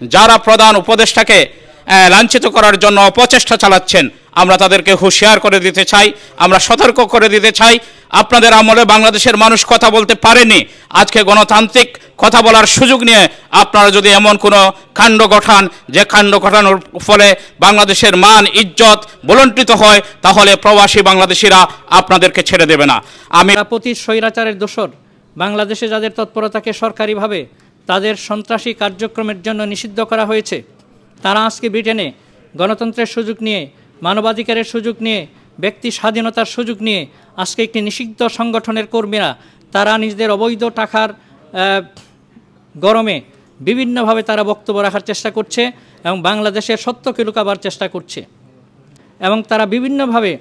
যারা প্রধান উপদেষ্টাকে লাঞ্ছিত করার জন্য অপচেষ্টা চালাচ্ছেন আমরা তাদেরকে হুঁশিয়ার করে দিতে চাই, আমরা সতর্ক করে দিতে চাই। আপনাদের আমলে বাংলাদেশের মানুষ কথা বলতে পারেনি, আজকে গণতান্ত্রিক কথা বলার সুযোগ নিয়ে আপনারা যদি এমন কোনো কাণ্ড ঘটান যে কাণ্ড ঘটানোর ফলে বাংলাদেশের মান ইজ্জত ভুলণ্ঠিত হয়, তাহলে প্রবাসী বাংলাদেশিরা আপনাদেরকে ছেড়ে দেবে না। আমি প্রতি স্বৈরাচারের দোসর বাংলাদেশে যাদের তৎপরতাকে সরকারিভাবে তাদের সন্ত্রাসী কার্যক্রমের জন্য নিষিদ্ধ করা হয়েছে, তারা আজকে ব্রিটেনে গণতন্ত্রের সুযোগ নিয়ে, মানবাধিকারের সুযোগ নিয়ে, ব্যক্তি স্বাধীনতার সুযোগ নিয়ে আজকে একটি নিষিদ্ধ সংগঠনের কর্মীরা তারা নিজেদের অবৈধ টাকার গরমে বিভিন্নভাবে তারা বক্তব্য রাখার চেষ্টা করছে এবং বাংলাদেশের সত্যকে লুকাবার চেষ্টা করছে এবং তারা বিভিন্নভাবে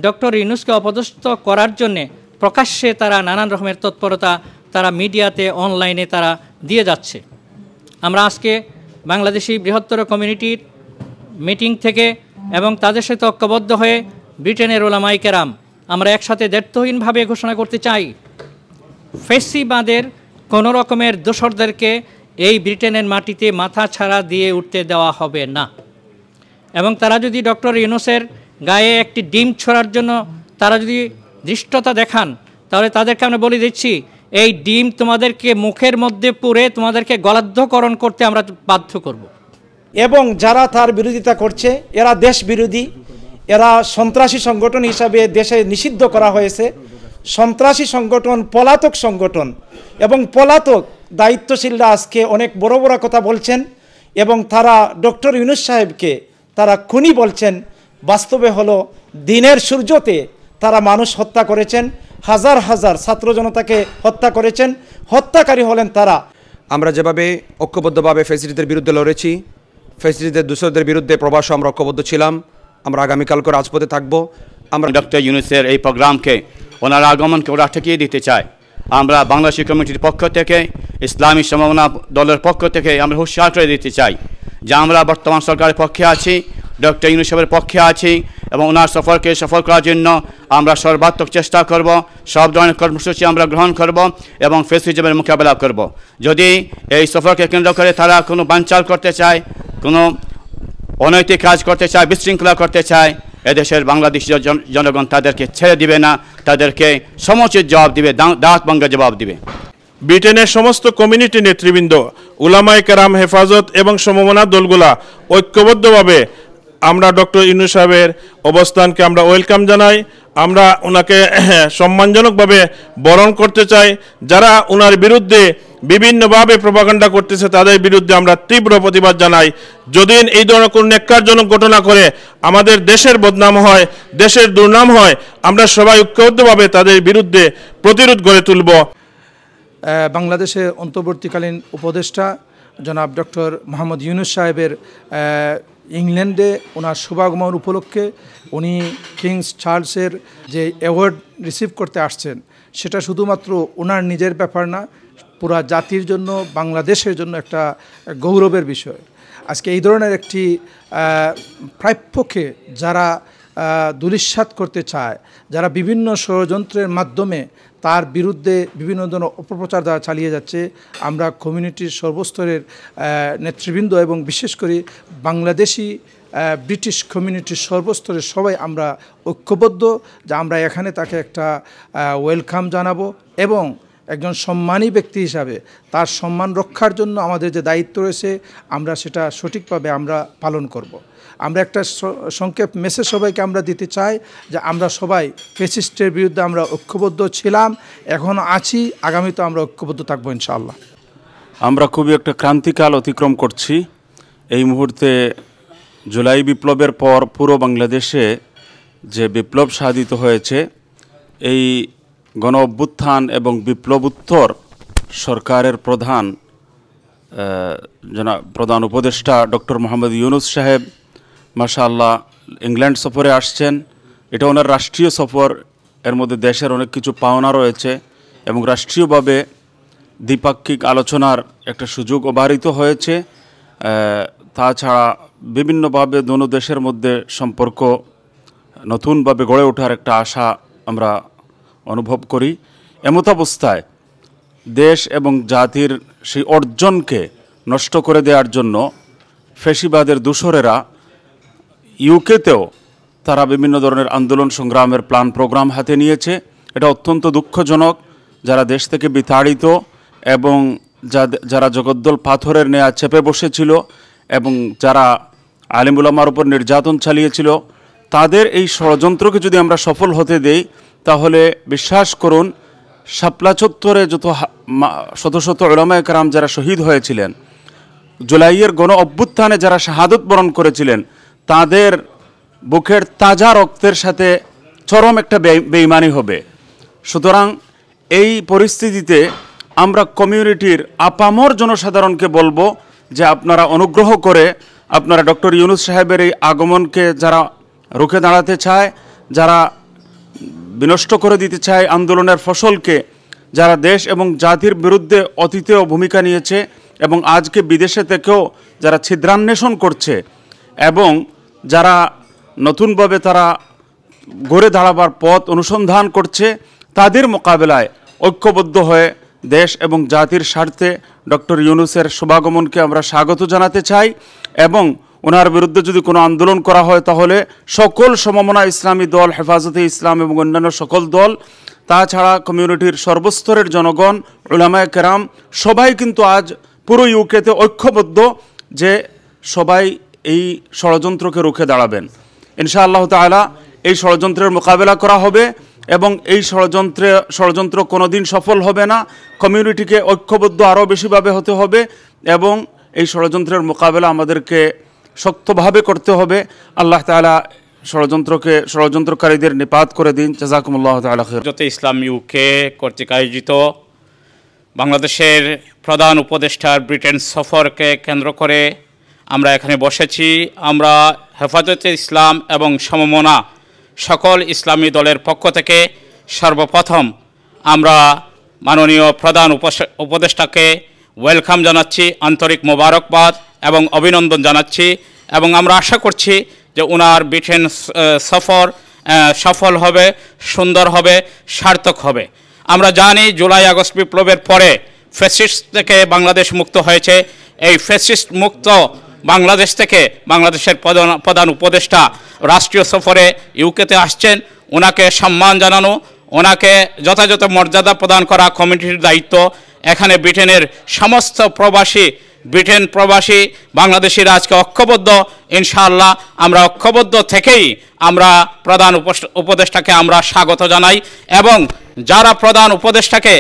ডক্টর ইউনূসকে অপদস্থ করার জন্যে প্রকাশ্যে তারা নানান রকমের তৎপরতা তারা মিডিয়াতে অনলাইনে তারা দিয়ে যাচ্ছে। আমরা আজকে বাংলাদেশি বৃহত্তর কমিউনিটির মিটিং থেকে এবং তাদের সাথে ঐক্যবদ্ধ হয়ে ব্রিটেনের ওলামায়ে কেরাম আমরা একসাথে দ্ব্যর্থহীনভাবে ঘোষণা করতে চাই, ফ্যাসিবাদের কোনো রকমের দোসরদেরকে এই ব্রিটেনের মাটিতে মাথা ছাড়া দিয়ে উঠতে দেওয়া হবে না। এবং তারা যদি ডক্টর ইউনূসের গায়ে একটি ডিম ছোড়ার জন্য তারা যদি ধৃষ্টতা দেখান, তাহলে তাদেরকে আমরা বলে দিচ্ছি এই ডিম তোমাদেরকে মুখের মধ্যে পুরে তোমাদেরকে গলাদ্ধকরণ করতে আমরা বাধ্য করব। এবং যারা তার বিরোধিতা করছে এরা দেশ বিরোধী, এরা সন্ত্রাসী সংগঠন হিসাবে দেশে নিষিদ্ধ করা হয়েছে। সন্ত্রাসী সংগঠন, পলাতক সংগঠন এবং পলাতক দায়িত্বশীলরা আজকে অনেক বড় বড় কথা বলছেন এবং তারা ডক্টর ইউনূস সাহেবকে তারা খুনি বলছেন। বাস্তবে হলো দিনের সূর্যতে তারা মানুষ হত্যা করেছেন, হাজার হাজার ছাত্র জনতাকে হত্যা করেছেন, হত্যাকারী হলেন তারা। আমরা যেভাবে ঐক্যবদ্ধভাবে ফ্যাসিলিটির বিরুদ্ধে লড়েছি, ফ্যাসিলিটির দূষণদের বিরুদ্ধে প্রবাসে আমরা ঐক্যবদ্ধ ছিলাম, আমরা আগামীকালকে রাজপথে থাকব। আমরা ডক্টর ইউনূসের এই প্রোগ্রামকে ওনার আগমনকে ওরা ঠেকিয়ে দিতে চায়। আমরা বাংলাদেশি কমিটির পক্ষ থেকে, ইসলামী সমমনা দলের পক্ষ থেকে আমরা হুঁশিয়ার করে দিতে চাই যে আমরা বর্তমান সরকারের পক্ষে আছি, ডক্টর ইউনূস সাহেবের পক্ষে আছি এবং ওনার সফরকে সফল করার জন্য আমরা সর্বাত্মক চেষ্টা করব, সব ধরনের কর্মসূচি আমরা গ্রহণ করব এবং ফ্যাসিজমের মোকাবেলা করব। যদি এই সফরকে কেন্দ্র করে তারা কোনো বানচাল করতে চায়, কোনো অনৈতিক কাজ করতে চায়, বিশৃঙ্খলা করতে চায়, এদেশের বাংলাদেশি জনগণ তাদেরকে ছেড়ে দিবে না, তাদেরকে সমুচিত জবাব দিবে, দাঁত ভাঙা জবাব দিবে। ব্রিটেনের সমস্ত কমিউনিটি নেতৃবৃন্দ, উলামায়ে কেরাম, হেফাজত এবং সমমনা দলগুলা ঐক্যবদ্ধভাবে আমরা ডক্টর ইউনূস সাহেবের অবস্থানকে আমরা ওয়েলকাম জানাই। আমরা ওনাকে সম্মানজনকভাবে বরণ করতে চাই। যারা ওনার বিরুদ্ধে বিভিন্নভাবে প্রপাগান্ডা করতেছে তাদের বিরুদ্ধে আমরা তীব্র প্রতিবাদ জানাই। যদি এই ধরনের কোনো ন্যাক্কারজনক ঘটনা করে আমাদের দেশের বদনাম হয়, দেশের দুর্নাম হয়, আমরা সবাই ঐক্যবদ্ধভাবে তাদের বিরুদ্ধে প্রতিরোধ গড়ে তুলব। বাংলাদেশের অন্তর্বর্তীকালীন উপদেষ্টা জনাব ডক্টর মোহাম্মদ ইউনূস সাহেবের ইংল্যান্ডে ওনার শুভাগমন উপলক্ষে উনি কিংস চার্লসের যে অ্যাওয়ার্ড রিসিভ করতে আসছেন, সেটা শুধুমাত্র ওনার নিজের ব্যাপার না, পুরা জাতির জন্য, বাংলাদেশের জন্য একটা গৌরবের বিষয়। আজকে এই ধরনের একটি প্রাপ্যকে যারা দুলিশ্বাত করতে চায়, যারা বিভিন্ন ষড়যন্ত্রের মাধ্যমে তার বিরুদ্ধে বিভিন্ন ধরনের অপপ্রচার দ্বারা চালিয়ে যাচ্ছে, আমরা কমিউনিটির সর্বস্তরের নেতৃবৃন্দ এবং বিশেষ করে বাংলাদেশি ব্রিটিশ কমিউনিটির সর্বস্তরের সবাই আমরা ঐক্যবদ্ধ যে আমরা এখানে তাকে একটা ওয়েলকাম জানাবো এবং একজন সম্মানী ব্যক্তি হিসাবে তার সম্মান রক্ষার জন্য আমাদের যে দায়িত্ব রয়েছে আমরা সেটা সঠিকভাবে আমরা পালন করব। আমরা একটা সংক্ষেপ মেসেজ সবাইকে আমরা দিতে চাই যে আমরা সবাই ফ্যাসিস্টের বিরুদ্ধে আমরা ঐক্যবদ্ধ ছিলাম, এখনও আছি, আগামীতে আমরা ঐক্যবদ্ধ থাকবো ইনশাআল্লাহ। আমরা খুবই একটা ক্রান্তিকাল অতিক্রম করছি। এই মুহূর্তে জুলাই বিপ্লবের পর পুরো বাংলাদেশে যে বিপ্লব সাধিত হয়েছে, এই গণ অভ্যুত্থান এবং বিপ্লবোত্তর সরকারের প্রধান উপদেষ্টা ডক্টর মোহাম্মদ ইউনূস সাহেব মাশাআল্লাহ ইংল্যান্ড সফরে আসছেন। এটা ওনার রাষ্ট্রীয় সফর, এর মধ্যে দেশের অনেক কিছু পাওনা রয়েছে এবং রাষ্ট্রীয়ভাবে দ্বিপাক্ষিক আলোচনার একটা সুযোগ অবারিত হয়েছে। তাছাড়া বিভিন্নভাবে দোনো দেশের মধ্যে সম্পর্ক নতুনভাবে গড়ে ওঠার একটা আশা আমরা অনুভব করি। এমতাবস্থায় দেশ এবং জাতির সেই অর্জনকে নষ্ট করে দেওয়ার জন্য ফ্যাসিবাদের দূষরেরা ইউকেতেও তারা বিভিন্ন ধরনের আন্দোলন সংগ্রামের প্ল্যান প্রোগ্রাম হাতে নিয়েছে। এটা অত্যন্ত দুঃখজনক। যারা দেশ থেকে বিতাড়িত এবং যারা জগদ্দল পাথরের নেয়া চেপে বসেছিল এবং যারা আলেম উলামার উপর নির্যাতন চালিয়েছিল, তাদের এই ষড়যন্ত্রকে যদি আমরা সফল হতে দেই, তাহলে বিশ্বাস করুন শাপলা চত্বরে যত শত শত উলামায়ে কেরাম যারা শহীদ হয়েছিলেন, জুলাইয়ের গণ অভ্যুত্থানে যারা শাহাদত বরণ করেছিলেন, তাদের বুকের তাজা রক্তের সাথে চরম একটা বেঈমানি হবে। সুতরাং এই পরিস্থিতিতে আমরা কমিউনিটির আপামর জনসাধারণকে বলবো যে আপনারা অনুগ্রহ করে আপনারা ডক্টর ইউনূস সাহেবের এই আগমনকে যারা রুখে দাঁড়াতে চায়, যারা বিনষ্ট করে দিতে চায় আন্দোলনের ফসলকে, যারা দেশ এবং জাতির বিরুদ্ধে অতীতেও ভূমিকা নিয়েছে এবং আজকে বিদেশে থেকেও যারা ছিদ্রান্বেষণ করছে এবং যারা নতুনভাবে তারা গড়ে দাঁড়াবার পথ অনুসন্ধান করছে, তাদের মোকাবেলায় ঐক্যবদ্ধ হয়ে দেশ এবং জাতির স্বার্থে ডক্টর ইউনূসের শুভাগমনকে আমরা স্বাগত জানাতে চাই। এবং ওনার বিরুদ্ধে যদি কোনো আন্দোলন করা হয়, তাহলে সকল সমমনা ইসলামী দল, হেফাজতে ইসলাম এবং অন্যান্য সকল দল, তাছাড়া কমিউনিটির সর্বস্তরের জনগণ, উলামায়ে কেরাম সবাই কিন্তু আজ পুরো ইউকেতে ঐক্যবদ্ধ যে সবাই এই ষড়যন্ত্রকে রুখে দাঁড়াবেন। ইনশাআল্লাহ তাআলা এই ষড়যন্ত্রের মোকাবেলা করা হবে এবং এই ষড়যন্ত্র কোনোদিন সফল হবে না। কমিউনিটিকে ঐক্যবদ্ধ আরও বেশিভাবে হতে হবে এবং এই ষড়যন্ত্রের মোকাবেলা আমাদেরকে শক্তভাবে করতে হবে। আল্লাহ তাআলা ষড়যন্ত্রকারীদের নিপাত করে দিন। জাযাকুমুল্লাহু তাআলা খাইর। হেফাজতে ইসলাম ইউকে কর্তৃক আয়োজিত বাংলাদেশের প্রধান উপদেষ্টার ব্রিটেন সফরকে কেন্দ্র করে আমরা এখানে বসেছি। আমরা হেফাজতে ইসলাম এবং সমমনা সকল ইসলামী দলের পক্ষ থেকে সর্বপ্রথম আমরা মাননীয় প্রধান উপদেষ্টাকে ওয়েলকাম জানাচ্ছি, আন্তরিক মোবারকবাদ এবং অভিনন্দন জানাচ্ছি এবং আমরা আশা করছি যে ওনার ব্রিটেন সফর সফল হবে, সুন্দর হবে, সার্থক হবে। আমরা জানি জুলাই আগস্ট বিপ্লবের পরে ফ্যাসিস্ট থেকে বাংলাদেশ মুক্ত হয়েছে। এই ফ্যাসিস্ট মুক্ত বাংলাদেশ থেকে বাংলাদেশের প্রধান উপদেষ্টা রাষ্ট্রীয় সফরে ইউকেতে আসছেন। ওনাকে সম্মান জানানো, ওনাকে যথাযথ মর্যাদা প্রদান করা কমিটির দায়িত্ব। এখানে ব্রিটেনের সমস্ত ব্রিটেন প্রবাসী বাংলাদেশিরা আজকে ঐক্যবদ্ধ। ইনশাআল্লাহ আমরা ঐক্যবদ্ধ থেকেই আমরা প্রধান উপদেষ্টাকে আমরা স্বাগত জানাই এবং যারা প্রধান উপদেষ্টাকে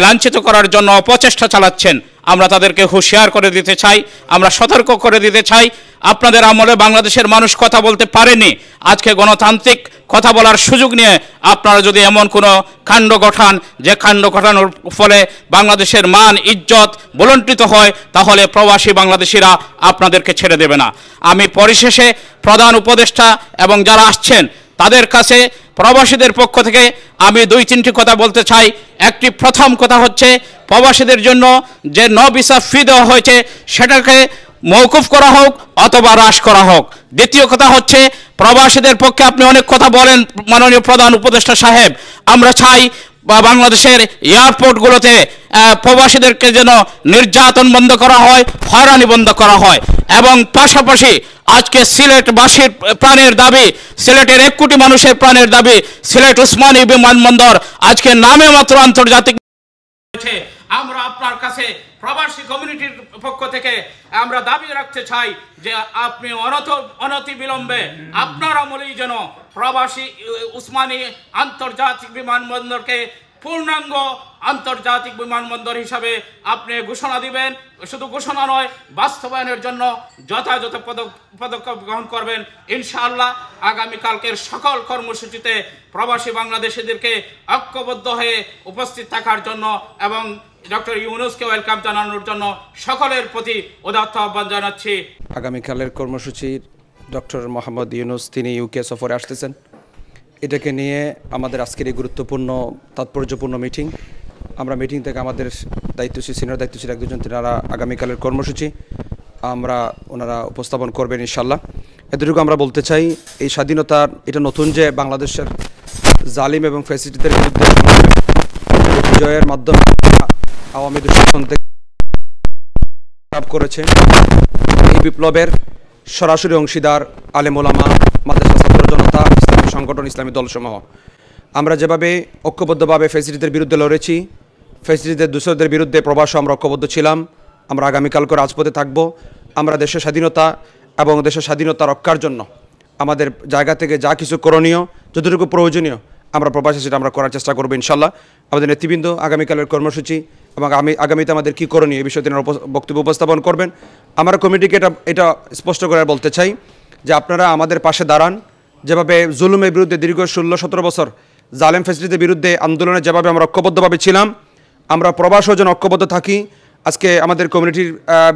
লাঞ্ছিত করার জন্য অপচেষ্টা চালাচ্ছেন, আমরা তাদেরকে হুঁশিয়ার করে দিতে চাই, আমরা সতর্ক করে দিতে চাই। আপনাদের আমলে বাংলাদেশের মানুষ কথা বলতে পারেনি, আজকে গণতান্ত্রিক কথা বলার সুযোগ নিয়ে আপনারা যদি এমন কোনো কাণ্ড ঘটান যে কাণ্ড ঘটানোর ফলে বাংলাদেশের মান ইজ্জত ভুলণ্ঠিত হয়, তাহলে প্রবাসী বাংলাদেশিরা আপনাদেরকে ছেড়ে দেবে না। আমি পরিশেষে প্রধান উপদেষ্টা এবং যারা আসছেন তাদের কাছে প্রবাসীদের পক্ষ থেকে আমি 2-3টি কথা বলতে চাই। একটি প্রথম কথা হচ্ছে প্রবাসীদের জন্য যে ভিসা ফি দেওয়া হয়েছে সেটাকে মওকুফ করা হোক অথবা হ্রাস করা হোক। দ্বিতীয় কথা হচ্ছে প্রবাসীদের পক্ষে আপনি অনেক কথা বলেন মাননীয় প্রধান উপদেষ্টা সাহেব, আমরা চাই বাংলাদেশের এয়ারপোর্টগুলোতে প্রবাসীদেরকে যেন নির্যাতন বন্ধ করা হয়, হয়রানি বন্ধ করা হয় এবং পাশাপাশি আজকে সিলেটবাসীর প্রাণের দাবি, সিলেটের 1 কোটি মানুষের প্রাণের দাবি সিলেট ওসমানী বিমানবন্দর আজকে নামে মাত্র আন্তর্জাতিক। আমরা আপনার কাছে প্রবাসী কমিউনিটির পক্ষ থেকে আমরা দাবি রাখতে চাই যে আপনি অনতি বিলম্বে আপনার আমলেই যেন প্রবাসী ওসমানী আন্তর্জাতিক বিমানবন্দরকে পূর্ণাঙ্গ আন্তর্জাতিক বিমানবন্দর হিসাবে আপনি ঘোষণা দিবেন। শুধু ঘোষণা নয়, বাস্তবায়নের জন্য যথাযথ পদক্ষেপ গ্রহণ করবেন। ইনশাআল্লাহ আগামীকালকের সকল কর্মসূচিতে প্রবাসী বাংলাদেশিদেরকে ঐক্যবদ্ধ হয়ে উপস্থিত থাকার জন্য এবং ডক্টর ইউনূসকে ওয়েলকাম জানানোর জন্য সকলের প্রতি উদাত্ত আহ্বান জানাচ্ছি। আগামীকালের কর্মসূচির ডক্টর মোহাম্মদ ইউনূস তিনি ইউকে সফরে আসতেছেন। এটাকে নিয়ে আমাদের আজকের এই গুরুত্বপূর্ণ তাৎপর্যপূর্ণ মিটিং। আমরা মিটিং থেকে আমাদের সিনিয়র দায়িত্বশীল একজন তিনারা আগামীকালের কর্মসূচি ওনারা উপস্থাপন করবেন ইনশাল্লাহ। এতটুকু আমরা বলতে চাই, এই স্বাধীনতার এটা নতুন যে বাংলাদেশের জালিম এবং ফ্যাসিস্টদের বিরুদ্ধে বিজয়ের মাধ্যমে আওয়ামী দুঃশাসন থেকে করেছে এই বিপ্লবের সরাসরি অংশীদার আলেম ওলামা, মাদ্রাসা ছাত্র জনতা, ইসলামী সংগঠন, ইসলামী দলসমূহ। আমরা যেভাবে ঐক্যবদ্ধভাবে ফ্যাসিলিটির বিরুদ্ধে লড়েছি, ফ্যাসিলিটির দূষণদের বিরুদ্ধে প্রবাসও আমরা ঐক্যবদ্ধ ছিলাম, আমরা আগামীকালকে রাজপথে থাকব। আমরা দেশের স্বাধীনতা এবং দেশের স্বাধীনতা রক্ষার জন্য আমাদের জায়গা থেকে যা কিছু করণীয়, যতটুকু প্রয়োজনীয় আমরা প্রবাসে সেটা আমরা করার চেষ্টা করবো ইনশাল্লাহ। আমাদের নেতৃবৃন্দ আগামীকালের কর্মসূচি এবং আগামীতে আমাদের কী করণীয় এই বিষয়ে তিনি বক্তব্য উপস্থাপন করবেন। আমরা কমিটিকে এটা স্পষ্ট করে বলতে চাই যে আপনারা আমাদের পাশে দাঁড়ান। যেভাবে জুলুমের বিরুদ্ধে দীর্ঘ 16-17 বছর জালেম ফ্যাসিলিটির বিরুদ্ধে আন্দোলনে যেভাবে আমরা ঐক্যবদ্ধভাবে ছিলাম, আমরা প্রবাসও যেন ঐক্যবদ্ধ থাকি। আজকে আমাদের কমিউনিটির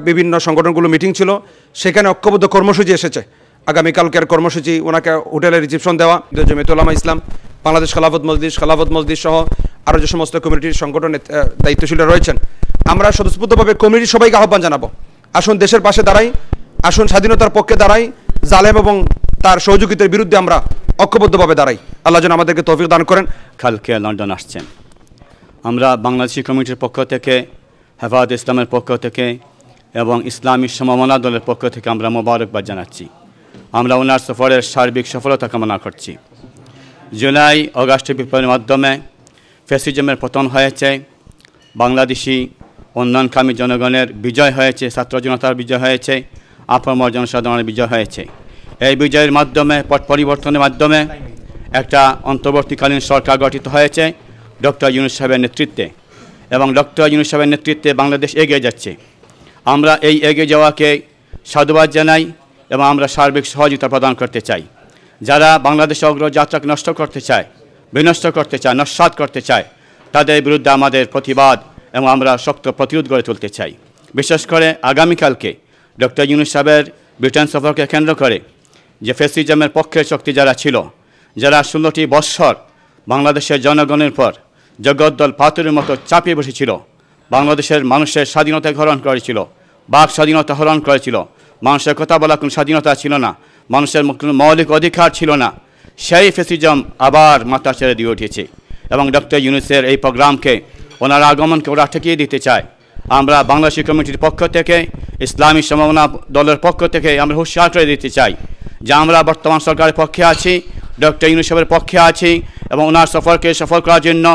বিভিন্ন সংগঠনগুলো মিটিং ছিল, সেখানে ঐক্যবদ্ধ কর্মসূচি এসেছে। আগামীকালকের কর্মসূচি ওনাকে হোটেলে রিসিপশন দেওয়া, জমিয়তুল উলামা ইসলাম, বাংলাদেশ খেলাফত মজলিস সহ আরও যে সমস্ত কমিউনিটির সংগঠনের দায়িত্বশীলরা রয়েছেন, আমরা স্বতঃস্ফূর্তভাবে কমিটির সবাইকে আহ্বান জানাবো, আসুন দেশের পাশে দাঁড়াই, আসুন স্বাধীনতার পক্ষে দাঁড়াই, জালেম এবং তার সহযোগিতার বিরুদ্ধে আমরা ঐক্যবদ্ধভাবে দাঁড়াই। আল্লাহ যেন আমাদেরকে তৌফিক দান করেন। কালকে লন্ডন আসছেন, আমরা বাংলাদেশি কমিটির পক্ষ থেকে, হেফাজত ইসলামের পক্ষ থেকে এবং ইসলামী সমমনা দলের পক্ষ থেকে আমরা মোবারকবাদ জানাচ্ছি। আমরা ওনার সফরের সার্বিক সফলতা কামনা করছি। জুলাই অগাস্ট বিপ্লবের মাধ্যমে ফ্যাসিজমের পতন হয়েছে, বাংলাদেশি উন্নয়নকামী জনগণের বিজয় হয়েছে, ছাত্র জনতার বিজয় হয়েছে, আপামর জনসাধারণের বিজয় হয়েছে। এই বিজয়ের মাধ্যমে, পট পরিবর্তনের মাধ্যমে একটা অন্তর্বর্তীকালীন সরকার গঠিত হয়েছে ডক্টর ইউনূস সাহেবের নেতৃত্বে, এবং ডক্টর ইউনূস সাহেবের নেতৃত্বে বাংলাদেশ এগিয়ে যাচ্ছে। আমরা এই এগিয়ে যাওয়াকে সাধুবাদ জানাই এবং আমরা সার্বিক সহযোগিতা প্রদান করতে চাই। যারা বাংলাদেশের অগ্রযাত্রাকে নষ্ট করতে চায়, বিনষ্ট করতে চায়, নস্যাৎ করতে চায়, তাদের বিরুদ্ধে আমাদের প্রতিবাদ এবং আমরা শক্ত প্রতিরোধ গড়ে তুলতে চাই। বিশেষ করে আগামীকালকে ডক্টর ইউনূস সাহেবের ব্রিটেন সফরকে কেন্দ্র করে যে ফ্যাসিজমের পক্ষের শক্তি যারা ছিল, যারা 16টি বৎসর বাংলাদেশের জনগণের পর জগদ্দল পাথরের মতো চাপিয়ে বসেছিল, বাংলাদেশের মানুষের স্বাধীনতা হরণ করেছিল, বাক স্বাধীনতা হরণ করেছিল, মানুষের কথা বলার কোনো স্বাধীনতা ছিল না, মানুষের কোনো মৌলিক অধিকার ছিল না, সেই ফ্যাসিজম আবার মাথা ছেড়ে দিয়ে উঠেছে। এবং ডক্টর ইউনূসের এই প্রোগ্রামকে, ওনার আগমনকে ওরা ঠেকিয়ে দিতে চায়। আমরা বাংলাদেশি কমিটির পক্ষ থেকে, ইসলামী সমমনা দলের পক্ষ থেকে আমরা হুঁশিয়ার করে দিতে চাই যে আমরা বর্তমান সরকারের পক্ষে আছি, ডক্টর ইউনূস সাহেবের পক্ষে আছি এবং ওনার সফরকে সফল করার জন্য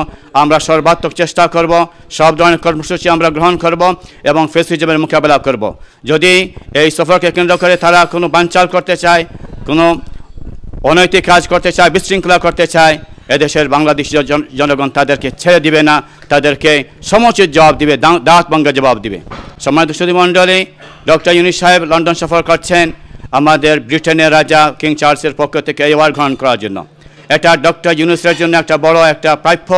আমরা সর্বাত্মক চেষ্টা করব, সব ধরনের কর্মসূচি আমরা গ্রহণ করব এবং ফ্যাসিজমের মোকাবেলা করব। যদি এই সফরকে কেন্দ্র করে তারা কোনো বানচাল করতে চায়, কোনো অনৈতিক কাজ করতে চায়, বিশৃঙ্খলা করতে চায়, এদেশের বাংলাদেশি জনগণ তাদেরকে ছেড়ে দিবে না, তাদেরকে সমুচিত জবাব দিবে, দাঁত ভাঙা জবাব দিবে। সম্মানিত সুধীমণ্ডলী, ডক্টর ইউনূস সাহেব লন্ডন সফর করছেন আমাদের ব্রিটেনের রাজা কিং চার্লসের পক্ষ থেকে এই অ্যাওয়ার্ড গ্রহণ করার জন্য। এটা ডক্টর ইউনূসের জন্য একটা বড় একটা প্রাপ্য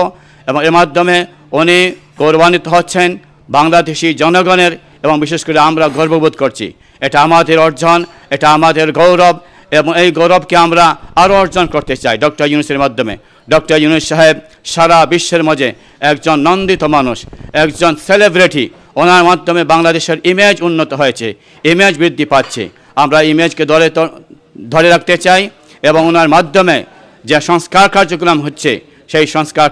এবং এর মাধ্যমে উনি গৌরবান্বিত হচ্ছেন বাংলাদেশি জনগণের, এবং বিশেষ করে আমরা গর্ববোধ করছি। এটা আমাদের অর্জন, এটা আমাদের গৌরব এবং এই গৌরবকে আমরা আরও অর্জন করতে চাই ডক্টর ইউনূসের মাধ্যমে। ডক্টর ইউনূস সাহেব সারা বিশ্বের মাঝে একজন নন্দিত মানুষ, একজন সেলিব্রিটি। ওনার মাধ্যমে বাংলাদেশের ইমেজ উন্নত হয়েছে, ইমেজ বৃদ্ধি পাচ্ছে। আমরা ইমেজকে ধরে রাখতে চাই এবং ওনার মাধ্যমে যে সংস্কার কার্যক্রম হচ্ছে সেই সংস্কার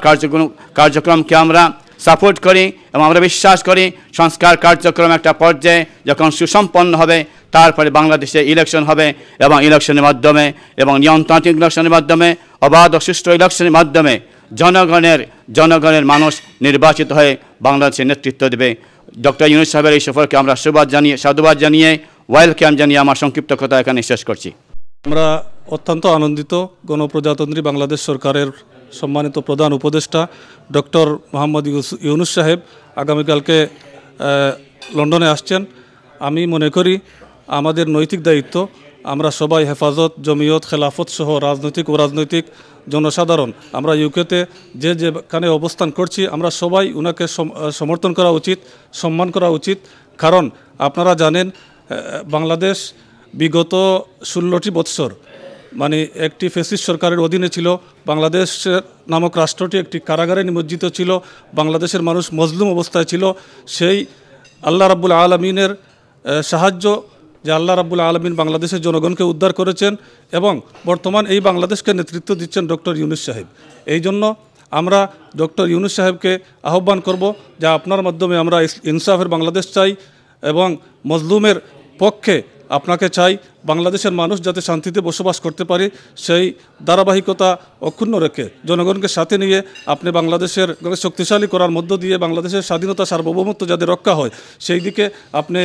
কার্যক্রমকে আমরা সাপোর্ট করি এবং আমরা বিশ্বাস করি সংস্কার কার্যক্রম একটা পর্যায়ে যখন সুসম্পন্ন হবে তারপরে বাংলাদেশে ইলেকশন হবে এবং ইলেকশনের মাধ্যমে এবং নিয়মতান্ত্রিক ইলেকশনের মাধ্যমে, অবাধ ও সুষ্ঠু ইলেকশনের মাধ্যমে জনগণের মানুষ নির্বাচিত হয়ে বাংলাদেশের নেতৃত্ব দেবে। ডক্টর ইউনূস সাহেবের এই সফরকে আমরা সাধুবাদ জানিয়ে ওয়েলকাম জানিয়ে আমার সংক্ষিপ্ত কথা এখানে শেষ করছি। আমরা অত্যন্ত আনন্দিত গণপ্রজাতন্ত্রী বাংলাদেশ সরকারের সম্মানিত প্রধান উপদেষ্টা ডক্টর মোহাম্মদ ইউনূস সাহেব আগামীকালকে লন্ডনে আসছেন। আমি মনে করি আমাদের নৈতিক দায়িত্ব, আমরা সবাই হেফাজত, জমিয়ত, খেলাফত সহ রাজনৈতিক ও রাজনৈতিক জনসাধারণ আমরা ইউকেতে যেখানে অবস্থান করছি, আমরা সবাই উনাকে সমর্থন করা উচিত, সম্মান করা উচিত। কারণ আপনারা জানেন বাংলাদেশ বিগত 16টি বৎসর মানে একটি ফ্যাসিস্ট সরকারের অধীনে ছিল। বাংলাদেশের নামক রাষ্ট্রটি একটি কারাগারে নিমজ্জিত ছিল, বাংলাদেশের মানুষ মজলুম অবস্থায় ছিল। সেই আল্লাহ রাব্বুল আলামিনের সাহায্য যে আল্লাহ রাব্বুল আলামিন বাংলাদেশের জনগণকে উদ্ধার করেছেন এবং বর্তমান এই বাংলাদেশকে নেতৃত্ব দিচ্ছেন ডক্টর ইউনূস সাহেব। এই জন্য আমরা ডক্টর ইউনূস সাহেবকে আহ্বান করব যে আপনার মাধ্যমে আমরা ইনসাফের বাংলাদেশ চাই এবং মজলুমের পক্ষে আপনাকে চাই বাংলাদেশের মানুষ যাতে শান্তিতে বসবাস করতে পারে সেই ধারাবাহিকতা অক্ষুণ্ণ রেখে জনগণকে সাথে নিয়ে আপনি বাংলাদেশের শক্তিশালী করার মধ্য দিয়ে বাংলাদেশের স্বাধীনতা সার্বভৌমত্ব যাতে রক্ষা হয় সেই দিকে আপনি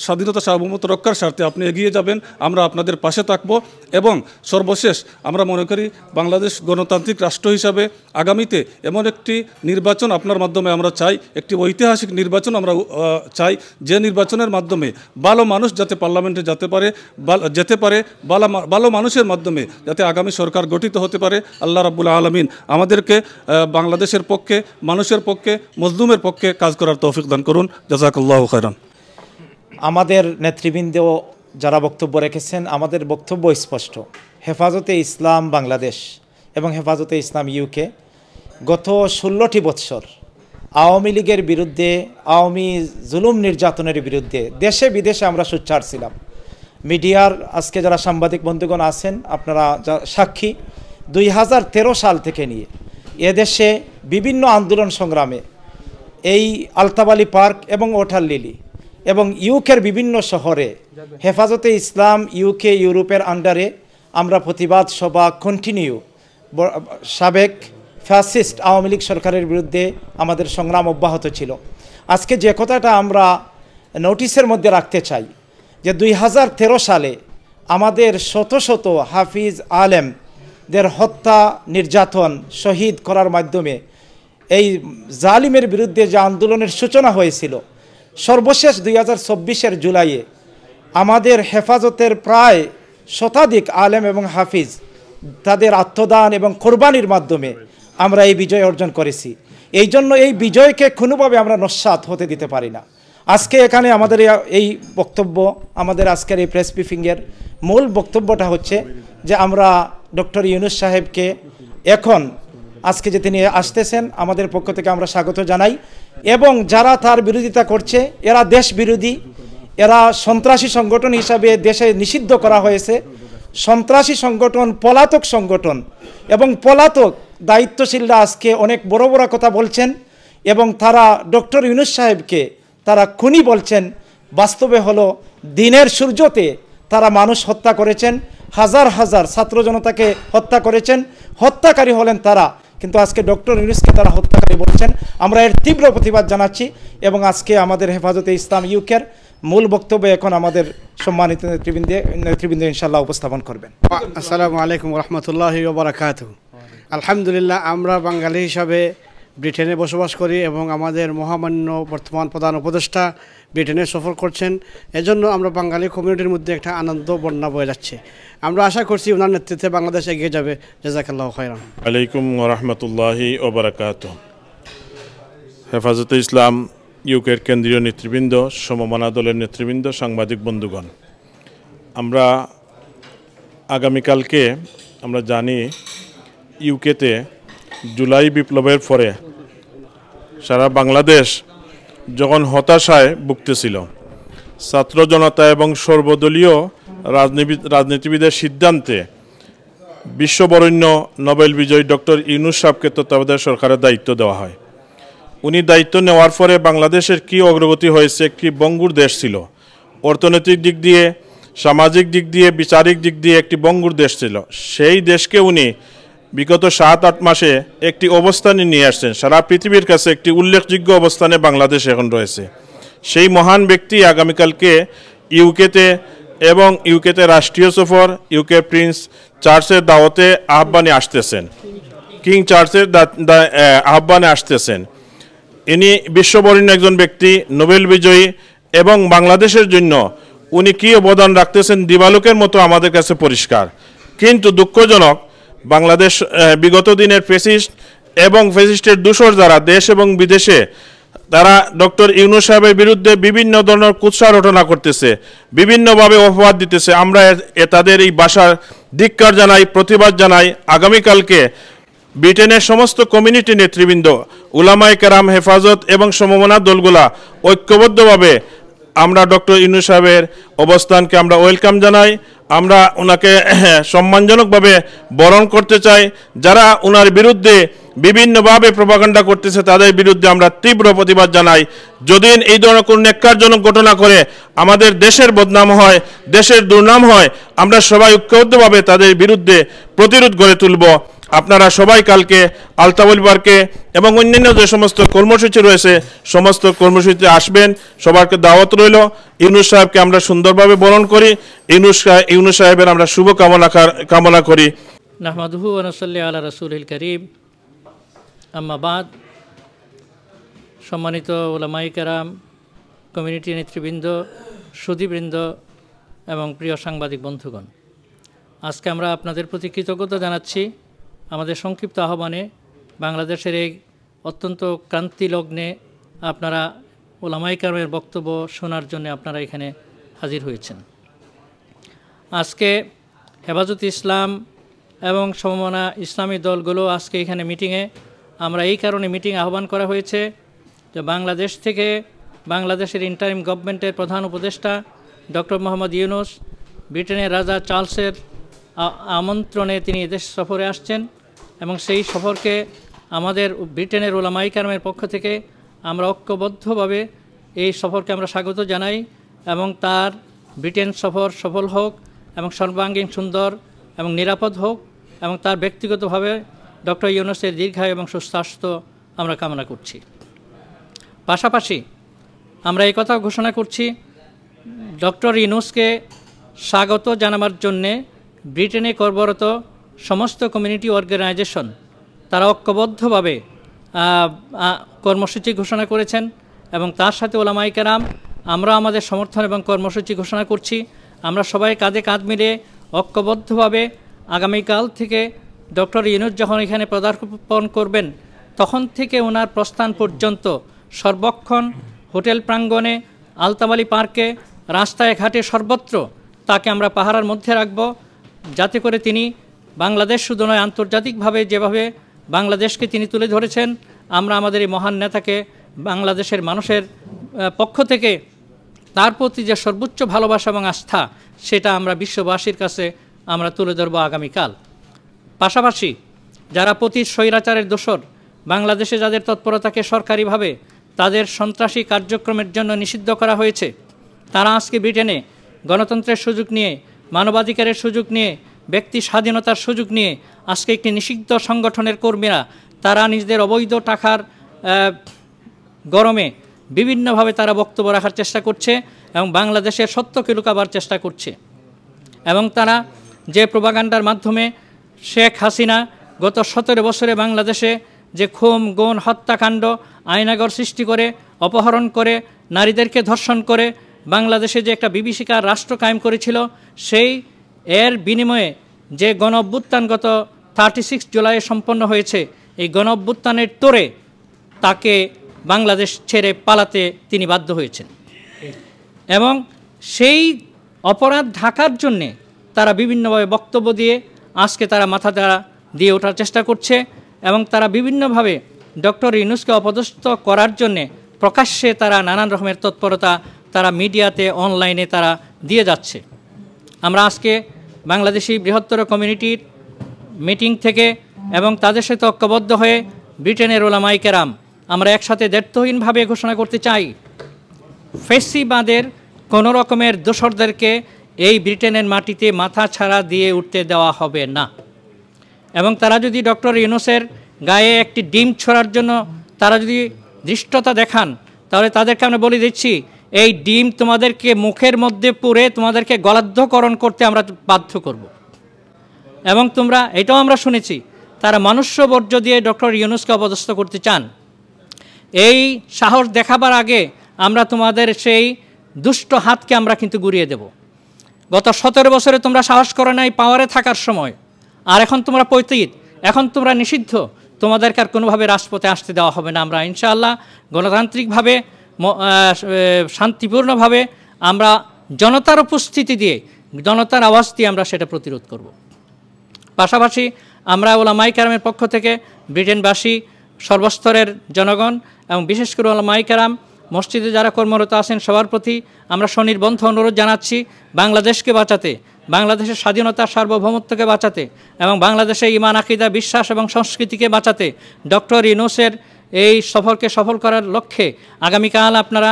স্বাধীনতা সার্বভৌমত্ব রক্ষার স্বার্থে আপনি এগিয়ে যাবেন। আমরা আপনাদের পাশে থাকব এবং সর্বশেষ আমরা মনে করি বাংলাদেশ গণতান্ত্রিক রাষ্ট্র হিসাবে আগামীতে এমন একটি নির্বাচন আপনার মাধ্যমে আমরা চাই, একটি ঐতিহাসিক নির্বাচন আমরা চাই, যে নির্বাচনের মাধ্যমে ভালো মানুষ যাতে পার্লামেন্টে যেতে পারে, ভালো মানুষের মাধ্যমে যাতে আগামী সরকার গঠিত হতে পারে। আল্লাহ রাব্বুল আলামিন আমাদেরকে বাংলাদেশের পক্ষে, মানুষের পক্ষে, মজলুমের পক্ষে কাজ করার তৌফিক দান করুন। জাযাকাল্লাহু খায়রান। আমাদের নেতৃবৃন্দ যারা বক্তব্য রেখেছেন, আমাদের বক্তব্য স্পষ্ট। হেফাজতে ইসলাম বাংলাদেশ এবং হেফাজতে ইসলাম ইউকে গত 16টি বৎসর আওয়ামী লীগের বিরুদ্ধে, আওয়ামী জুলুম নির্যাতনের বিরুদ্ধে দেশে বিদেশে আমরা সোচ্চার ছিলাম। মিডিয়ার আজকে যারা সাংবাদিক বন্ধুগণ আছেন আপনারা সাক্ষী, 2013 সাল থেকে নিয়ে এদেশে বিভিন্ন আন্দোলন সংগ্রামে এই আলতাফ আলী পার্ক এবং ওয়াটার লিলি এবং ইউকের বিভিন্ন শহরে হেফাজতে ইসলাম ইউকে ইউরোপের আন্ডারে আমরা প্রতিবাদ সভা কন্টিনিউ সাবেক ফ্যাসিস্ট আওয়ামী লীগ সরকারের বিরুদ্ধে আমাদের সংগ্রাম অব্যাহত ছিল। আজকে যে কথাটা আমরা নোটিশের মধ্যে রাখতে চাই যে 2013 সালে আমাদের শত শত হাফিজ আলেমদের হত্যা, নির্যাতন, শহীদ করার মাধ্যমে এই জালিমের বিরুদ্ধে যে আন্দোলনের সূচনা হয়েছিল, সর্বশেষ 2024-এর জুলাইয়ে আমাদের হেফাজতের প্রায় শতাধিক আলেম এবং হাফিজ তাদের আত্মদান এবং কোরবানির মাধ্যমে আমরা এই বিজয় অর্জন করেছি। এই জন্য এই বিজয়কে কোনোভাবে আমরা নস্যাৎ হতে দিতে পারি না। আজকে এখানে আমাদের এই বক্তব্য, আমাদের আজকের এই প্রেস ব্রিফিংয়ের মূল বক্তব্যটা হচ্ছে যে আমরা ডক্টর ইউনূস সাহেবকে এখন আজকে যে তিনি আসতেছেন আমাদের পক্ষ থেকে আমরা স্বাগত জানাই এবং যারা তার বিরোধিতা করছে এরা দেশ বিরোধী, এরা সন্ত্রাসী সংগঠন হিসাবে দেশে নিষিদ্ধ করা হয়েছে। সন্ত্রাসী সংগঠন, পলাতক সংগঠন এবং পলাতক দায়িত্বশীলরা আজকে অনেক বড় বড় কথা বলছেন এবং তারা ডক্টর ইউনূস সাহেবকে তারা খুনি বলছেন। বাস্তবে হলো দিনের সূর্যতে তারা মানুষ হত্যা করেছেন, হাজার হাজার ছাত্র জনতাকে হত্যা করেছেন। হত্যাকারী হলেন তারা, কিন্তু আজকে ডক্টর ইউনূসকে তারা হত্যাকারী বলছেন। আমরা এর তীব্র প্রতিবাদ জানাচ্ছি এবং আজকে আমাদের হেফাজতে ইসলাম ইউকের মূল বক্তব্য এখন আমাদের সম্মানিত নেতৃবৃন্দ ইনশাআল্লাহ উপস্থাপন করবেন। আসসালামু আলাইকুম রহমতুল্লাহি ওয়া বারাকাতুহু। আলহামদুলিল্লাহ, আমরা বাঙালি হিসাবে ব্রিটেনে বসবাস করি এবং আমাদের মহামান্য বর্তমান প্রধান উপদেষ্টা ব্রিটেনে সফর করছেন। এজন্য আমরা বাঙালি কমিউনিটির মধ্যে একটা আনন্দ বন্যা বয়ে যাচ্ছে। আমরা আশা করছি ওনার নেতৃত্বে বাংলাদেশ এগিয়ে যাবে। জাযাকাল্লাহু খায়রান। আলাইকুম ওয়া রাহমাতুল্লাহি ওয়া বারাকাতুহু। হেফাজতে ইসলাম ইউকের কেন্দ্রীয় নেতৃবৃন্দ, সমমনা দলের নেতৃবৃন্দ, সাংবাদিক বন্ধুগণ, আমরা আগামীকালকে আমরা জানি ইউকেতে জুলাই বিপ্লবের পরে সারা বাংলাদেশ যখন হতাশায় ভুগতেছিল, ছাত্র জনতা এবং সর্বদলীয় রাজনীতিবিদের সিদ্ধান্তে বিশ্ববরেণ্য নোবেল বিজয়ী ডক্টর ইউনূস সাহেবকে তত্ত্বাবধায়ক সরকারের দায়িত্ব দেওয়া হয়। উনি দায়িত্ব নেওয়ার পরে বাংলাদেশের কি অগ্রগতি হয়েছে, একটি বঙ্গুর দেশ ছিল, অর্থনৈতিক দিক দিয়ে, সামাজিক দিক দিয়ে, বিচারিক দিক দিয়ে একটি বঙ্গুর দেশ ছিল। সেই দেশকে উনি বিগত 7-8 মাসে একটি অবস্থানে নিয়ে আসছেন। সারা পৃথিবীর কাছে একটি উল্লেখযোগ্য অবস্থানে বাংলাদেশ এখন রয়েছে। সেই মহান ব্যক্তি আগামীকালকে ইউকেতে এবং ইউকেতে রাষ্ট্রীয় সফর, ইউকে প্রিন্স চার্লসের দাওয়াতে আহ্বানে আসতেছেন, কিং চার্লসের আহ্বানে আসতেছেন। ইনি বিশ্ববরেণ্য একজন ব্যক্তি, নোবেল বিজয়ী, এবং বাংলাদেশের জন্য উনি কী অবদান রাখতেছেন দিবালোকের মতো আমাদের কাছে পরিষ্কার। কিন্তু দুঃখজনক, বাংলাদেশ বিগত দিনের ফ্যাসিস্ট এবং ফ্যাসিস্টের দূষর যারা দেশ এবং বিদেশে, তারা ডক্টর ইউনূস সাহেবের বিরুদ্ধে বিভিন্ন ধরনের কুৎসা রটনা করতেছে, বিভিন্নভাবে অপবাদ দিতেছে। আমরা তাদের এই ভাষার ধিক্কার জানাই, প্রতিবাদ জানাই। আগামীকালকে ব্রিটেনের সমস্ত কমিউনিটি নেতৃবৃন্দ, উলামায়ে কেরাম, হেফাজত এবং সমমনা দলগুলা ঐক্যবদ্ধভাবে আমরা ডক্টর ইউনূস সাহেবের অবস্থানকে আমরা ওয়েলকাম জানাই। আমরা ওনাকে সম্মানজনকভাবে বরণ করতে চাই। যারা ওনার বিরুদ্ধে বিভিন্নভাবে প্রপাগান্ডা করতেছে, তাদের বিরুদ্ধে আমরা তীব্র প্রতিবাদ জানাই। যদি এই ধরনের কোনো ন্যাক্কারজনক ঘটনা করে আমাদের দেশের বদনাম হয়, দেশের দুর্নাম হয়, আমরা সবাই ঐক্যবদ্ধভাবে তাদের বিরুদ্ধে প্রতিরোধ গড়ে তুলব। আপনারা সবাই কালকে আলতাবল পার্কে এবং অন্যান্য যে সমস্ত কর্মসূচি রয়েছে সমস্ত কর্মসূচিতে আসবেন, সবাইকে দাওয়াত রইল। ইউনূস সাহেবকে আমরা সুন্দরভাবে বরণ করি, ইউনূস সাহেবের আমরা শুভ কামনা করি। নাহমাদুহু ওয়া নুসাল্লি আলা রাসূলিল কারীম, আম্মা বাদ। সম্মানিত উলামায়ে কেরাম, কমিউনিটি নেতৃবৃন্দ, সুধীবৃন্দ এবং প্রিয় সাংবাদিক বন্ধুগণ, আজকে আমরা আপনাদের প্রতি কৃতজ্ঞতা জানাচ্ছি আমাদের সংক্ষিপ্ত আহ্বানে বাংলাদেশের এই অত্যন্ত ক্রান্তি লগ্নে আপনারা উলামায়ে কেরামের বক্তব্য শোনার জন্য আপনারা এখানে হাজির হয়েছেন। আজকে হেফাজতে ইসলাম এবং সমমনা ইসলামী দলগুলো আজকে এখানে মিটিংয়ে, আমরা এই কারণে মিটিং আহ্বান করা হয়েছে যে বাংলাদেশ থেকে বাংলাদেশের ইন্টারিম গভর্নমেন্টের প্রধান উপদেষ্টা ডক্টর মোহাম্মদ ইউনূস ব্রিটেনের রাজা চার্লসের আমন্ত্রণে তিনি এদেশ সফরে আসছেন এবং সেই সফরকে আমাদের ব্রিটেনের উলামায়ে কেরামের পক্ষ থেকে আমরা ঐক্যবদ্ধভাবে এই সফরকে আমরা স্বাগত জানাই এবং তার ব্রিটেন সফর সফল হোক এবং সর্বাঙ্গীন সুন্দর এবং নিরাপদ হোক এবং তার ব্যক্তিগতভাবে ডক্টর ইউনূসের দীর্ঘায়ু এবং সুস্বাস্থ্য আমরা কামনা করছি। পাশাপাশি আমরা এই কথা ঘোষণা করছি, ডক্টর ইউনূসকে স্বাগত জানাবার জন্যে ব্রিটেনে কর্মরত সমস্ত কমিউনিটি অর্গানাইজেশন তারা ঐক্যবদ্ধভাবে কর্মসূচি ঘোষণা করেছেন এবং তার সাথে উলামায়ে কেরাম আমরা আমাদের সমর্থন এবং কর্মসূচি ঘোষণা করছি। আমরা সবাই কাঁধে কাঁধ মিলে ঐক্যবদ্ধভাবে আগামীকাল থেকে ডক্টর ইউনূস যখন এখানে পদার্পণ করবেন তখন থেকে ওনার প্রস্থান পর্যন্ত সর্বক্ষণ হোটেল প্রাঙ্গণে, আলতাবালি পার্কে, রাস্তায় ঘাটে সর্বত্র তাকে আমরা পাহারার মধ্যে রাখব, যাতে করে তিনি বাংলাদেশ শুধু নয় আন্তর্জাতিকভাবে যেভাবে বাংলাদেশকে তিনি তুলে ধরেছেন, আমরা আমাদের এই মহান নেতাকে বাংলাদেশের মানুষের পক্ষ থেকে তার প্রতি যে সর্বোচ্চ ভালোবাসা এবং আস্থা সেটা আমরা বিশ্ববাসীর কাছে আমরা তুলে ধরব আগামীকাল। পাশাপাশি যারা প্রতি স্বৈরাচারের দোসর, বাংলাদেশে যাদের তৎপরতাকে সরকারিভাবে তাদের সন্ত্রাসী কার্যক্রমের জন্য নিষিদ্ধ করা হয়েছে, তারা আজকে ব্রিটেনে গণতন্ত্রের সুযোগ নিয়ে, মানবাধিকারের সুযোগ নিয়ে, ব্যক্তি স্বাধীনতার সুযোগ নিয়ে আজকে একটি নিষিদ্ধ সংগঠনের কর্মীরা তারা নিজেদের অবৈধ টাকার গরমে বিভিন্নভাবে তারা বক্তব্য রাখার চেষ্টা করছে এবং বাংলাদেশের সত্যকে লুকাবার চেষ্টা করছে এবং তারা যে প্রোপাগান্ডার মাধ্যমে শেখ হাসিনা গত 17 বছরে বাংলাদেশে যে খুন, গুম, হত্যাকাণ্ড, আয়নাগর সৃষ্টি করে, অপহরণ করে, নারীদেরকে ধর্ষণ করে বাংলাদেশে যে একটা বিভীষিকার রাষ্ট্র কায়েম করেছিল, সেই এর বিনিময়ে যে গণ অভ্যুত্থান গত 36 জুলাই সম্পন্ন হয়েছে, এই গণ অভ্যুত্থানের তোড়ে তাকে বাংলাদেশ ছেড়ে পালাতে তিনি বাধ্য হয়েছেন এবং সেই অপরাধ ঢাকার জন্যে তারা বিভিন্নভাবে বক্তব্য দিয়ে আজকে তারা মাথা দিয়ে ওঠার চেষ্টা করছে এবং তারা বিভিন্নভাবে ডক্টর ইউনূসকে অপদস্থ করার জন্যে প্রকাশ্যে তারা নানান রকমের তৎপরতা তারা মিডিয়াতে, অনলাইনে তারা দিয়ে যাচ্ছে। আমরা আজকে বাংলাদেশি বৃহত্তর কমিউনিটির মিটিং থেকে এবং তাদের সাথে ঐক্যবদ্ধ হয়ে ব্রিটেনের উলামায়ে কেরাম আমরা একসাথে দ্ব্যর্থহীনভাবে ঘোষণা করতে চাই, ফ্যাসিবাদের কোনো রকমের দোসরদেরকে এই ব্রিটেনের মাটিতে মাথা ছাড়া দিয়ে উঠতে দেওয়া হবে না এবং তারা যদি ডক্টর ইউনূসের গায়ে একটি ডিম ছোড়ার জন্য তারা যদি ধৃষ্টতা দেখান, তাহলে তাদেরকে আমরা বলে দিচ্ছি এই ডিম তোমাদেরকে মুখের মধ্যে পুরে তোমাদেরকে গলাদ্ধকরণ করতে আমরা বাধ্য করব এবং তোমরা এটাও আমরা শুনেছি তারা মনুষ্য বর্জ্য দিয়ে ডক্টর ইউনূসকে অপদস্থ করতে চান। এই সাহস দেখাবার আগে আমরা তোমাদের সেই দুষ্ট হাতকে আমরা কিন্তু গুড়িয়ে দেব। গত 17 বছরে তোমরা সাহস করো নাই পাওয়ারে থাকার সময়, আর এখন তোমরা পৈতৃক, এখন তোমরা নিষিদ্ধ, তোমাদেরকে আর কোনোভাবে রাজপথে আসতে দেওয়া হবে না। আমরা ইনশাআল্লাহ গণতান্ত্রিকভাবে শান্তিপূর্ণভাবে আমরা জনতার উপস্থিতি দিয়ে, জনতার আওয়াজ দিয়ে আমরা সেটা প্রতিরোধ করব। পাশাপাশি আমরা উলামায়ে কেরামের পক্ষ থেকে ব্রিটেনবাসী, সর্বস্তরের জনগণ এবং বিশেষ করে উলামায়ে কেরাম মসজিদে যারা কর্মরত আছেন সবার প্রতি আমরা স্বনির্বন্ধ অনুরোধ জানাচ্ছি, বাংলাদেশকে বাঁচাতে, বাংলাদেশের স্বাধীনতা সার্বভৌমত্বকে বাঁচাতে এবং বাংলাদেশের ঈমান আকীদা বিশ্বাস এবং সংস্কৃতিকে বাঁচাতে ডক্টর ইউনূসের এই সফরকে সফল করার লক্ষ্যে আগামীকাল আপনারা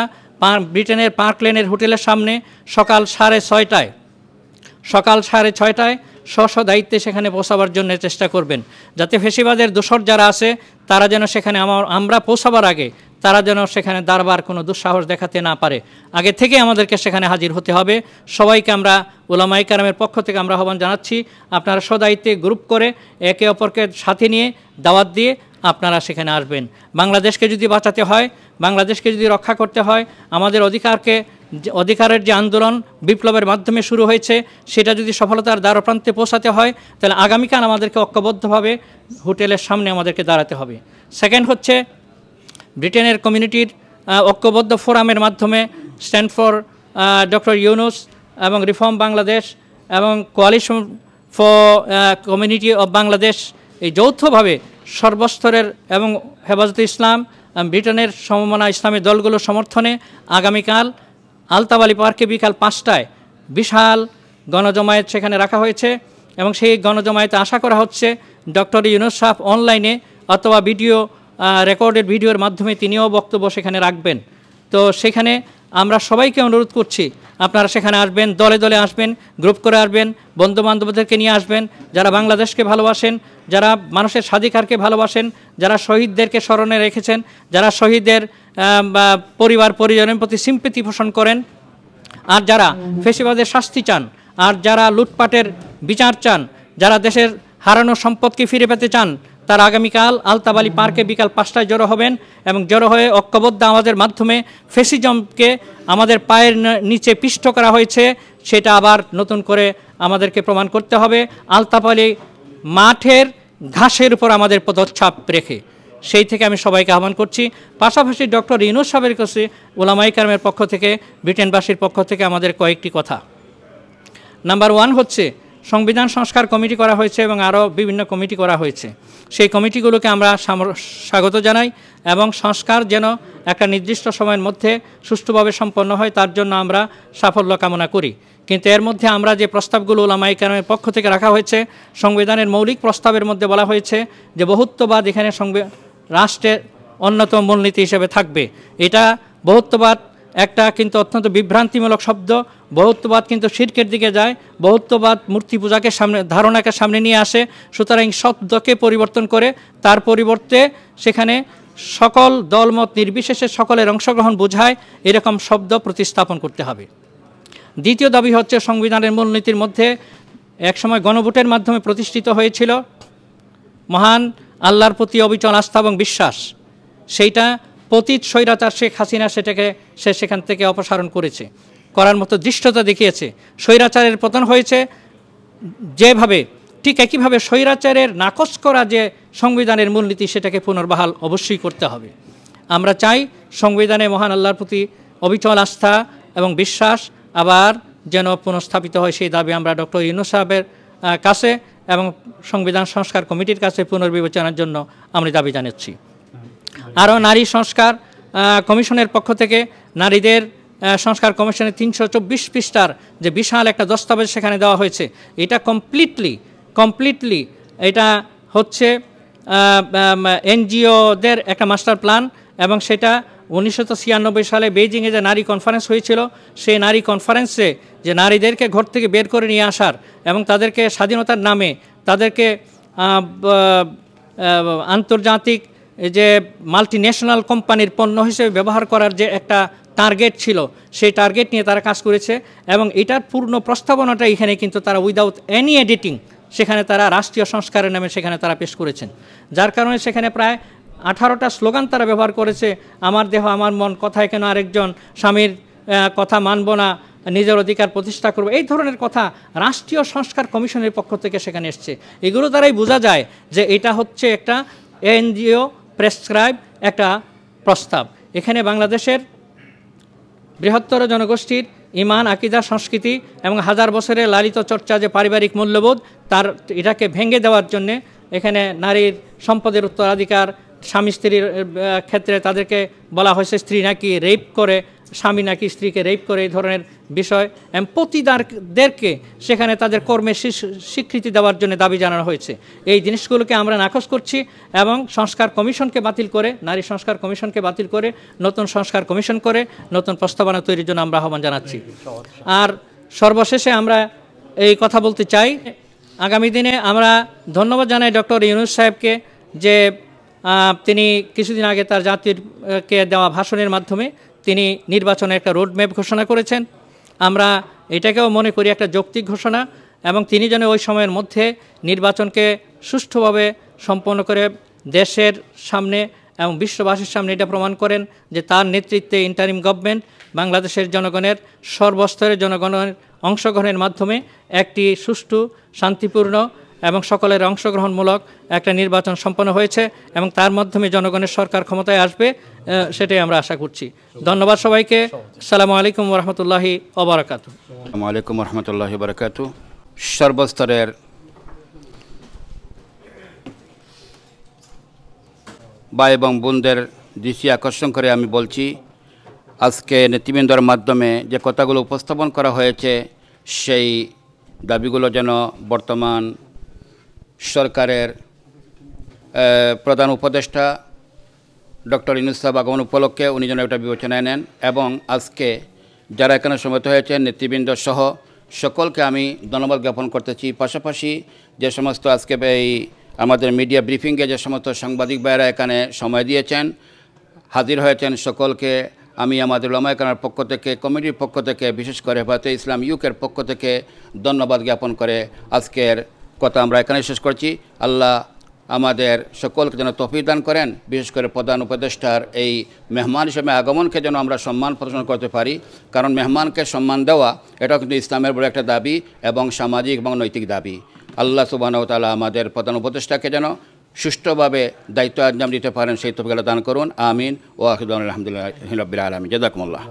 ব্রিটেনের পার্ক লেনের হোটেলের সামনে সকাল 6:30টায় স্ব দায়িত্বে সেখানে পৌঁছাবার জন্য চেষ্টা করবেন, যাতে ফেসিবাদের দোসর যারা আছে তারা যেন সেখানে আমরা পৌঁছাবার আগে তারা যেন সেখানে দাঁড়াবার কোনো দুঃসাহস দেখাতে না পারে। আগে থেকে আমাদেরকে সেখানে হাজির হতে হবে। সবাইকে আমরা উলামায়ে কেরামের পক্ষ থেকে আমরা আহ্বান জানাচ্ছি, আপনারা স্বদায়িত্বে গ্রুপ করে একে অপরকে সাথে নিয়ে দাওয়াত দিয়ে আপনারা সেখানে আসবেন। বাংলাদেশকে যদি বাঁচাতে হয়, বাংলাদেশকে যদি রক্ষা করতে হয়, আমাদের অধিকারের যে আন্দোলন বিপ্লবের মাধ্যমে শুরু হয়েছে সেটা যদি সফলতার দ্বারপ্রান্তে পৌঁছাতে হয়, তাহলে আগামীকাল আমাদেরকে ঐক্যবদ্ধভাবে হোটেলের সামনে আমাদেরকে দাঁড়াতে হবে। সেকেন্ড হচ্ছে, ব্রিটেনের কমিউনিটির ঐক্যবদ্ধ ফোরামের মাধ্যমে স্ট্যান্ড ফর ডক্টর ইউনূস এবং রিফর্ম বাংলাদেশ এবং coalition for community of Bangladesh এই যৌথভাবে সর্বস্তরের এবং হেফাজতে ইসলাম ব্রিটেনের সমমনা ইসলামী দলগুলোর সমর্থনে আগামীকাল আলতাবালি পার্কে বিকাল 5টায় বিশাল গণজমায়েত সেখানে রাখা হয়েছে এবং সেই গণজমায়েতে আশা করা হচ্ছে ডক্টর ইউনূস সাহেব অনলাইনে অথবা রেকর্ডেড ভিডিওর মাধ্যমে তিনিও বক্তব্য সেখানে রাখবেন। তো সেখানে আমরা সবাইকে অনুরোধ করছি আপনারা সেখানে আসবেন, দলে দলে আসবেন, গ্রুপ করে আসবেন, বন্ধুবান্ধবদেরকে নিয়ে আসবেন, যারা বাংলাদেশকে ভালোবাসেন, যারা মানুষের স্বাধিকারকে ভালোবাসেন, যারা শহীদদেরকে স্মরণে রেখেছেন, যারা শহীদদের পরিবার পরিজনের প্রতি সিম্পেথি পোষণ করেন, আর যারা ফেসিবাদের শাস্তি চান, আর যারা লুটপাটের বিচার চান, যারা দেশের হারানো সম্পদকে ফিরে পেতে চান, তারা আগামীকাল আলতাবালি পার্কে বিকাল 5টায় জড়ো হবেন এবং জড়ো হয়ে ঐক্যবদ্ধ আমাদের মাধ্যমে ফেসিজমকে আমাদের পায়ের নিচে পিষ্ট করা হয়েছে সেটা আবার নতুন করে আমাদেরকে প্রমাণ করতে হবে। আলতাবালি মাঠের ঘাসের উপর আমাদের পদচ্ছাপ রেখে সেই থেকে আমি সবাইকে আহ্বান করছি। পাশাপাশি ডক্টর ইউনূস সাহেবের কাছে উলামায়ে কেরামের পক্ষ থেকে, ব্রিটেনবাসীর পক্ষ থেকে আমাদের কয়েকটি কথা। নাম্বার 1 হচ্ছে, সংবিধান সংস্কার কমিটি করা হয়েছে এবং আরও বিভিন্ন কমিটি করা হয়েছে। সেই কমিটিগুলোকে আমরা স্বাগত জানাই এবং সংস্কার যেন একটা নির্দিষ্ট সময়ের মধ্যে সুষ্ঠুভাবে সম্পন্ন হয় তার জন্য আমরা সাফল্য কামনা করি। কিন্তু এর মধ্যে আমরা যে প্রস্তাবগুলো উলামায়ে কেরামের পক্ষ থেকে রাখা হয়েছে, সংবিধানের মৌলিক প্রস্তাবের মধ্যে বলা হয়েছে যে বহুত্ববাদ এখানে রাষ্ট্রের অন্যতম মূলনীতি হিসেবে থাকবে। এটা বহুত্ববাদ একটা কিন্তু অত্যন্ত বিভ্রান্তিমূলক শব্দ। বহুত্ববাদ কিন্তু শিরকের দিকে যায়, বহুত্ববাদ মূর্তি পূজাকে ধারণাকে সামনে নিয়ে আসে। সুতরাং শব্দকে পরিবর্তন করে তার পরিবর্তে সেখানে সকল দলমত নির্বিশেষে সকলের অংশগ্রহণ বোঝায় এরকম শব্দ প্রতিস্থাপন করতে হবে। দ্বিতীয় দাবি হচ্ছে, সংবিধানের মূলনীতির মধ্যে একসময় গণভোটের মাধ্যমে প্রতিষ্ঠিত হয়েছিল মহান আল্লাহর প্রতি অবিচল আস্থা এবং বিশ্বাস, সেইটা পতিত স্বৈরাচার শেখ হাসিনা সে সেখান থেকে অপসারণ করার মতো দৃষ্টতা দেখিয়েছে। স্বৈরাচারের পতন হয়েছে যেভাবে, ঠিক একইভাবে স্বৈরাচারের নাকচ করা যে সংবিধানের মূলনীতি সেটাকে পুনর্বহাল অবশ্যই করতে হবে। আমরা চাই সংবিধানে মহান আল্লাহর প্রতি অবিচল আস্থা এবং বিশ্বাস আবার যেন পুনঃস্থাপিত হয়, সেই দাবি আমরা ডক্টর ইউনূস সাহেবের কাছে এবং সংবিধান সংস্কার কমিটির কাছে পুনর্বিবেচনার জন্য আমরা দাবি জানাচ্ছি। আরও নারী সংস্কার কমিশনের পক্ষ থেকে নারীদের সংস্কার কমিশনের 324 পৃষ্ঠার যে বিশাল একটা দস্তাবেজ সেখানে দেওয়া হয়েছে, এটা কমপ্লিটলি এটা হচ্ছে এনজিওদের একটা মাস্টার প্ল্যান এবং সেটা 1996 সালে বেইজিংয়ে যে নারী কনফারেন্স হয়েছিল, সেই নারী কনফারেন্সে যে নারীদেরকে ঘর থেকে বের করে নিয়ে আসার এবং তাদেরকে স্বাধীনতার নামে তাদেরকে আন্তর্জাতিক যে মাল্টিন্যাশনাল কোম্পানির পণ্য হিসেবে ব্যবহার করার যে একটা টার্গেট ছিল, সেই টার্গেট নিয়ে তারা কাজ করেছে এবং এটার পূর্ণ প্রস্তাবনাটা এখানে কিন্তু তারা উইদাউট এনি এডিটিং সেখানে তারা রাষ্ট্রীয় সংস্কারের নামে সেখানে তারা পেশ করেছেন। যার কারণে সেখানে প্রায় 18টা স্লোগান তারা ব্যবহার করেছে। আমার দেহ আমার মন, কথায় কেন আরেকজন, স্বামীর কথা মানব না, নিজের অধিকার প্রতিষ্ঠা করব, এই ধরনের কথা রাষ্ট্রীয় সংস্কার কমিশনের পক্ষ থেকে সেখানে এসছে। এগুলো দ্বারাই বোঝা যায় যে এটা হচ্ছে একটা এনজিও প্রেসক্রাইব একটা প্রস্তাব। এখানে বাংলাদেশের বৃহত্তর জনগোষ্ঠীর ঈমান, আকীদা, সংস্কৃতি এবং হাজার বছরের লালিত চর্চা যে পারিবারিক মূল্যবোধ এটাকে ভেঙে দেওয়ার জন্যে এখানে নারীর সম্পদের উত্তরাধিকার, স্বামী স্ত্রীর ক্ষেত্রে তাদেরকে বলা হয়েছে স্ত্রী নাকি রেপ করে স্বামী নাকি স্ত্রীকে রেপ করে, এই ধরনের বিষয় পতিতাদেরকে সেখানে তাদের কর্মের স্বীকৃতি দেওয়ার জন্য দাবি জানানো হয়েছে। এই জিনিসগুলোকে আমরা নাকচ করছি এবং সংস্কার কমিশনকে বাতিল করে, নারী সংস্কার কমিশনকে বাতিল করে নতুন সংস্কার কমিশন করে নতুন প্রস্তাবনা তৈরির জন্য আমরা আহ্বান জানাচ্ছি। আর সর্বশেষে আমরা এই কথা বলতে চাই, আগামী দিনে আমরা ধন্যবাদ জানাই ডক্টর ইউনূস সাহেবকে যে তিনি কিছুদিন আগে তার জাতিকে দেওয়া ভাষণের মাধ্যমে তিনি নির্বাচনের একটা রোডম্যাপ ঘোষণা করেছেন। আমরা এটাকেও মনে করি একটা যৌক্তিক ঘোষণা, এবং তিনি যেন ওই সময়ের মধ্যে নির্বাচনকে সুষ্ঠুভাবে সম্পন্ন করে দেশের সামনে এবং বিশ্ববাসীর সামনে এটা প্রমাণ করেন যে তার নেতৃত্বে ইন্টারিম গভর্নমেন্ট বাংলাদেশের জনগণের সর্বস্তরের জনগণের অংশগ্রহণের মাধ্যমে একটি সুষ্ঠু, শান্তিপূর্ণ এবং সকলের অংশগ্রহণমূলক একটা নির্বাচন সম্পন্ন হয়েছে এবং তার মাধ্যমে জনগণের সরকার ক্ষমতায় আসবে, সেটাই আমরা আশা করছি। ধন্যবাদ সবাইকে। আসসালামু আলাইকুম ওয়া রাহমাতুল্লাহি ওয়া বারাকাতুহু। আসসালামু আলাইকুম ওয়া রাহমাতুল্লাহি ওয়া বারাকাতুহু। সর্বস্তরের ভাই এবং বোনদের দৃষ্টি আকর্ষণ করে আমি বলছি, আজকে নেতৃবৃন্দর মাধ্যমে যে কথাগুলো উপস্থাপন করা হয়েছে সেই দাবিগুলো যেন বর্তমান সরকারের প্রধান উপদেষ্টা ডক্টর ইউনূস সাহেব আগমন উপলক্ষে উনি যেন এটা বিবেচনায় নেন, এবং আজকে যারা এখানে সমবেত হয়েছেন নেতৃবৃন্দ সহ সকলকে আমি ধন্যবাদ জ্ঞাপন করতেছি। পাশাপাশি যে সমস্ত আজকে এই আমাদের মিডিয়া ব্রিফিংয়ে যে সমস্ত সাংবাদিক ভাইয়েরা এখানে সময় দিয়েছেন, হাজির হয়েছেন, সকলকে আমি আমাদের উলামায়ে কেরামের পক্ষ থেকে, কমিটির পক্ষ থেকে, বিশেষ করে হেফাজতে ইসলাম ইউকের পক্ষ থেকে ধন্যবাদ জ্ঞাপন করে আজকের কথা আমরা এখানে শেষ করছি। আল্লাহ আমাদের সকলকে যেন তৌফিক দান করেন, বিশেষ করে প্রধান উপদেষ্টার এই মেহমান হিসেবে আগমনকে যেন আমরা সম্মান প্রদর্শন করতে পারি, কারণ মেহমানকে সম্মান দেওয়া এটাও কিন্তু ইসলামের বড় একটা দাবি এবং সামাজিক এবং নৈতিক দাবি। আল্লাহ সুবহানাহু ওয়া তাআলা আমাদের প্রধান উপদেষ্টাকে যেন সুষ্ঠুভাবে দায়িত্ব আঞ্জাম দিতে পারেন সেই তৌফিক দান করুন। আমিন। ওয়া আখিরু দাওয়ানা আলহামদুলিল্লাহি রাব্বিল আলামিন। জাযাকুমুল্লাহ।